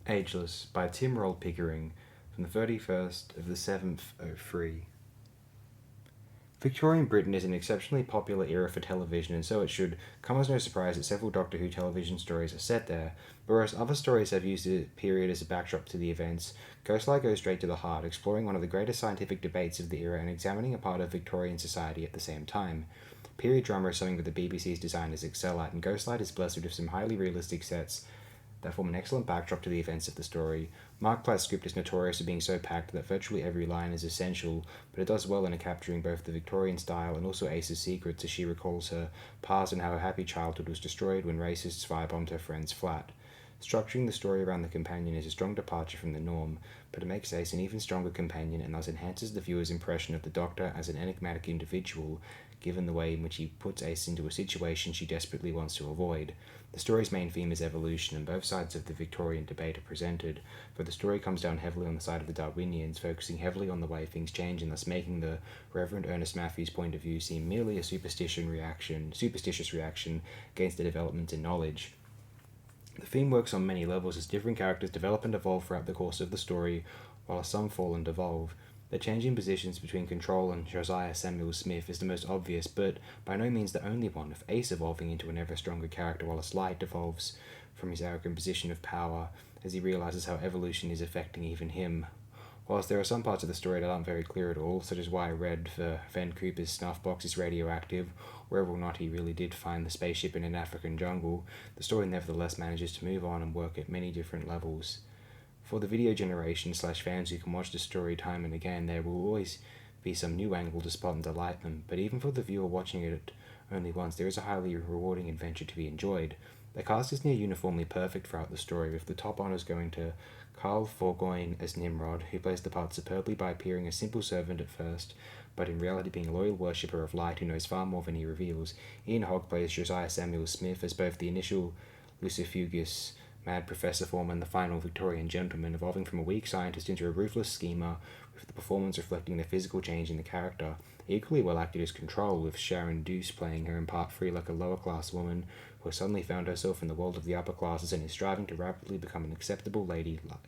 Ageless by Tim Roll Pickering from the 31st of the 7th, 03. Victorian Britain is an exceptionally popular era for television, and so it should come as no surprise that several Doctor Who television stories are set there. But whereas other stories have used the period as a backdrop to the events, Ghostlight goes straight to the heart, exploring one of the greatest scientific debates of the era and examining a part of Victorian society at the same time. Period drama is something that the BBC's designers excel at, and Ghostlight is blessed with some highly realistic sets that form an excellent backdrop to the events of the story. Marc Platt's script is notorious for being so packed that virtually every line is essential, but it does well in capturing both the Victorian style and also Ace's secrets as she recalls her past and how her happy childhood was destroyed when racists firebombed her friend's flat. Structuring the story around the companion is a strong departure from the norm, but it makes Ace an even stronger companion and thus enhances the viewer's impression of the Doctor as an enigmatic individual, given the way in which he puts Ace into a situation she desperately wants to avoid. The story's main theme is evolution, and both sides of the Victorian debate are presented, for the story comes down heavily on the side of the Darwinians, focusing heavily on the way things change and thus making the Reverend Ernest Matthews' point of view seem merely a superstitious reaction against the development in knowledge. The theme works on many levels as different characters develop and evolve throughout the course of the story, while some fall and devolve. The change in positions between Control and Josiah Samuel Smith is the most obvious, but by no means the only one, with Ace evolving into an ever stronger character while Light evolves from his arrogant position of power as he realizes how evolution is affecting even him. Whilst there are some parts of the story that aren't very clear at all, such as why Red for Van Cooper's snuff box is radioactive, whether or not he really did find the spaceship in an African jungle, the story nevertheless manages to move on and work at many different levels. For the video generation / fans who can watch the story time and again, there will always be some new angle to spot and delight them, but even for the viewer watching it only once, there is a highly rewarding adventure to be enjoyed. The cast is near uniformly perfect throughout the story, with the top honours going to Carl Forgoyne as Nimrod, who plays the part superbly by appearing a simple servant at first, but in reality being a loyal worshipper of light who knows far more than he reveals. Ian Hogg plays Josiah Samuel Smith as both the initial Lucifugus mad professor form and the final Victorian gentleman, evolving from a weak scientist into a ruthless schemer, with the performance reflecting the physical change in the character. Equally well acted is Control, with Sharon Deuce playing her in Part 3 like a lower-class woman who has suddenly found herself in the world of the upper classes and is striving to rapidly become an acceptable lady like.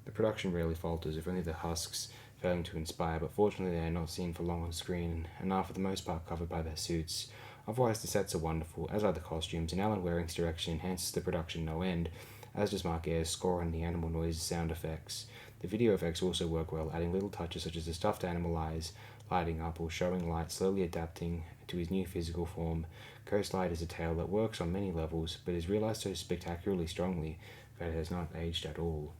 The production rarely falters, with only the husks failing to inspire, but fortunately they are not seen for long on screen, and are for the most part covered by their suits. Otherwise the sets are wonderful, as are the costumes, and Alan Wareing's direction enhances the production no end, as does Mark Ayer's score and the animal noise sound effects. The video effects also work well, adding little touches such as the stuffed animal eyes lighting up or showing Light slowly adapting to his new physical form. Ghostlight is a tale that works on many levels, but is realised so spectacularly strongly that it has not aged at all.